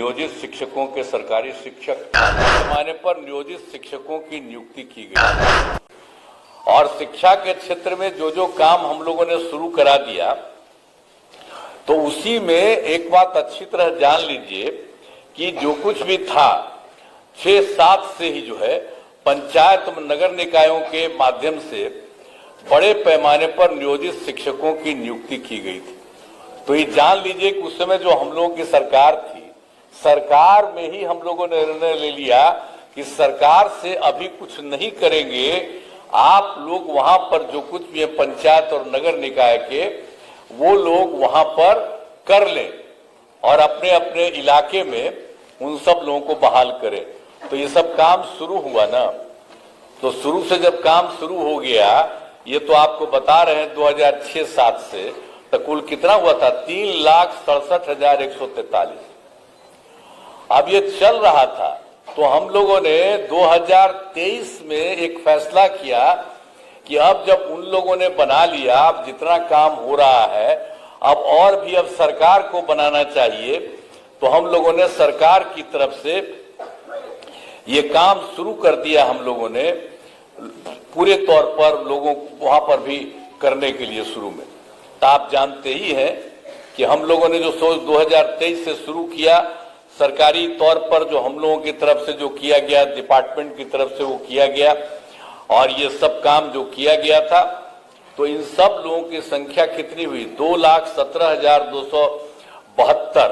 नियोजित शिक्षकों के सरकारी शिक्षक पैमाने पर नियोजित शिक्षकों की नियुक्ति की गई और शिक्षा के क्षेत्र में जो जो काम हम लोगों ने शुरू करा दिया, तो उसी में एक बात अच्छी तरह जान लीजिए कि जो कुछ भी था 6-7 से ही जो है पंचायत नगर निकायों के माध्यम से बड़े पैमाने पर नियोजित शिक्षकों की नियुक्ति की गई थी। तो ये जान लीजिए कि उस समय जो हम लोगों की सरकार थी, सरकार में ही हम लोगों ने निर्णय ले लिया कि सरकार से अभी कुछ नहीं करेंगे, आप लोग वहां पर जो कुछ भी है पंचायत और नगर निकाय के, वो लोग वहां पर कर लें और अपने अपने इलाके में उन सब लोगों को बहाल करें। तो ये सब काम शुरू हुआ ना, तो शुरू से जब काम शुरू हो गया, ये तो आपको बता रहे हैं 2006-7 से तो कुल कितना हुआ था 3,67,143। अब ये चल रहा था, तो हम लोगों ने 2023 में एक फैसला किया कि अब जब उन लोगों ने बना लिया, अब जितना काम हो रहा है अब और भी अब सरकार को बनाना चाहिए, तो हम लोगों ने सरकार की तरफ से ये काम शुरू कर दिया। हम लोगों ने पूरे तौर पर लोगों को वहां पर भी करने के लिए शुरू में, तो आप जानते ही हैं कि हम लोगों ने जो सोच 2023 से शुरू किया, सरकारी तौर पर जो हम लोगों की तरफ से जो किया गया, डिपार्टमेंट की तरफ से वो किया गया और ये सब काम जो किया गया था, तो इन सब लोगों की संख्या कितनी हुई 2,17,272।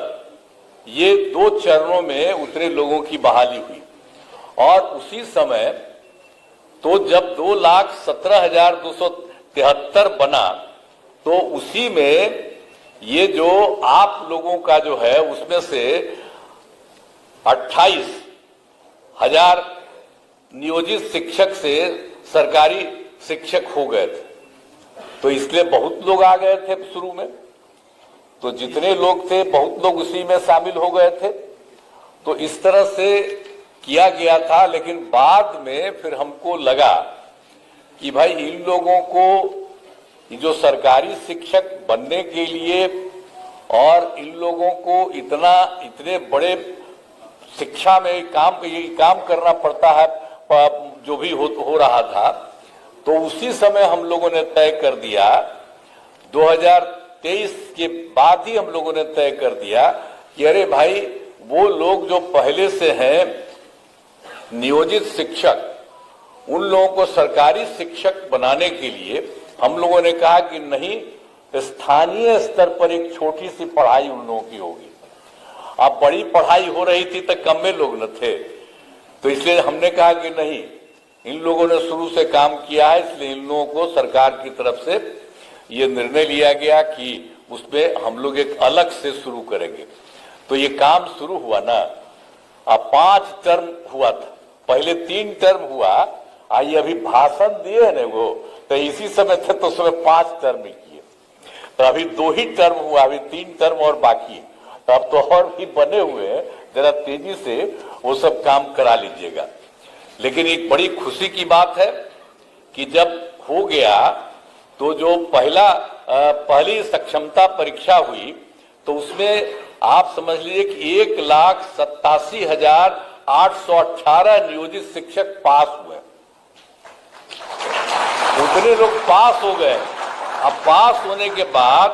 ये 2 चरणों में उतरे लोगों की बहाली हुई और उसी समय तो जब 2,17,273 बना, तो उसी में ये जो आप लोगों का जो है उसमें से 28,000 नियोजित शिक्षक से सरकारी शिक्षक हो गए थे। तो इसलिए बहुत लोग आ गए थे शुरू में, तो जितने लोग थे बहुत लोग उसी में शामिल हो गए थे। तो इस तरह से किया गया था, लेकिन बाद में फिर हमको लगा कि भाई इन लोगों को जो सरकारी शिक्षक बनने के लिए और इन लोगों को इतने बड़े शिक्षा में काम करना पड़ता है जो भी हो रहा था, तो उसी समय हम लोगों ने तय कर दिया, 2023 के बाद ही हम लोगों ने तय कर दिया कि अरे भाई वो लोग जो पहले से हैं नियोजित शिक्षक, उन लोगों को सरकारी शिक्षक बनाने के लिए हम लोगों ने कहा कि नहीं, स्थानीय स्तर पर एक छोटी सी पढ़ाई उन लोगों की होगी। अब बड़ी पढ़ाई हो रही थी तो कम में लोग न थे, तो इसलिए हमने कहा कि नहीं, इन लोगों ने शुरू से काम किया है, इसलिए इन लोगों को सरकार की तरफ से ये निर्णय लिया गया कि उसमें हम लोग एक अलग से शुरू करेंगे। तो ये काम शुरू हुआ ना, अब 5 टर्म हुआ था, पहले 3 टर्म हुआ, आइए अभी भाषण दिए है ना वो, तो इसी समय थे तो उसमें 5 टर्म ही किए, तो अभी 2 ही टर्म हुआ, अभी 3 टर्म और बाकी है। तो अब तो और भी बने हुए हैं, जरा तेजी से वो सब काम करा लीजिएगा। लेकिन एक बड़ी खुशी की बात है कि जब हो गया तो जो पहली सक्षमता परीक्षा हुई, तो उसमें आप समझ लीजिए कि 1,87,818 नियोजित शिक्षक पास हुए। उतने लोग पास हो गए। अब पास होने के बाद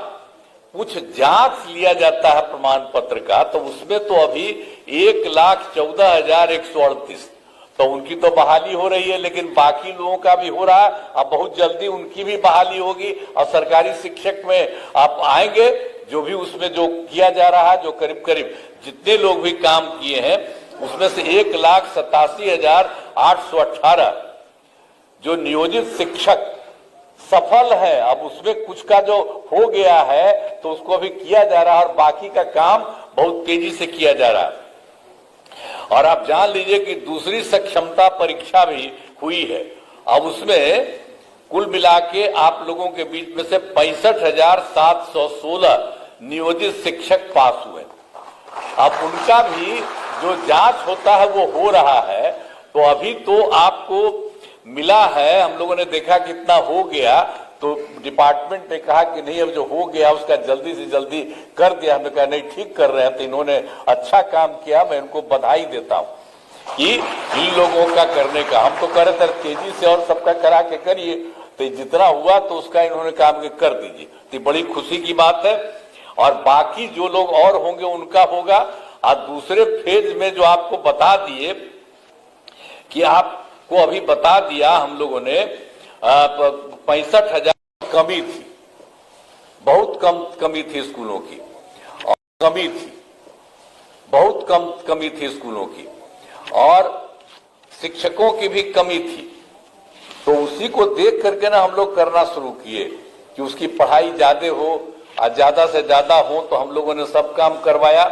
कुछ जांच लिया जाता है प्रमाण पत्र का, तो उसमें तो अभी 1,14,138, तो उनकी तो बहाली हो रही है, लेकिन बाकी लोगों का भी हो रहा है। अब बहुत जल्दी उनकी भी बहाली होगी और सरकारी शिक्षक में आप आएंगे, जो भी उसमें जो किया जा रहा है, जो करीब करीब जितने लोग भी काम किए हैं, उसमें से 1,87,818 जो नियोजित शिक्षक सफल है। अब उसमें कुछ का जो हो गया है तो उसको अभी किया जा रहा है और बाकी का काम बहुत तेजी से किया जा रहा है। और आप जान लीजिए कि दूसरी सक्षमता परीक्षा भी हुई है। अब उसमें कुल मिला के आप लोगों के बीच में से 65,716 नियोजित शिक्षक पास हुए। अब उनका भी जो जांच होता है वो हो रहा है। तो अभी तो आपको मिला है, हम लोगों ने देखा कितना हो गया, तो तो डिपार्टमेंट ने कहा कि नहीं, अब जो हो गया उसका जल्दी से जल्दी कर दिया। हमने कहा नहीं, ठीक कर रहे हैं, तो इन्होंने अच्छा काम किया, मैं इनको बधाई देता हूं कि इन लोगों का करने का। हम तो कर रहे थे तेजी से और सबका करा के करिए, तो जितना हुआ तो उसका इन्होंने काम के कर दीजिए, तो बड़ी खुशी की बात है। और बाकी जो लोग और होंगे उनका होगा। और दूसरे फेज में जो आपको बता दिए कि आपको अभी बता दिया हम लोगों ने 65,000 कमी थी, बहुत कम कमी थी स्कूलों की, और कमी थी, बहुत कम कमी थी स्कूलों की, और शिक्षकों की भी कमी थी। तो उसी को देख करके ना हम लोग करना शुरू किए कि उसकी पढ़ाई ज्यादा हो और ज्यादा से ज्यादा हो, तो हम लोगों ने सब काम करवाया।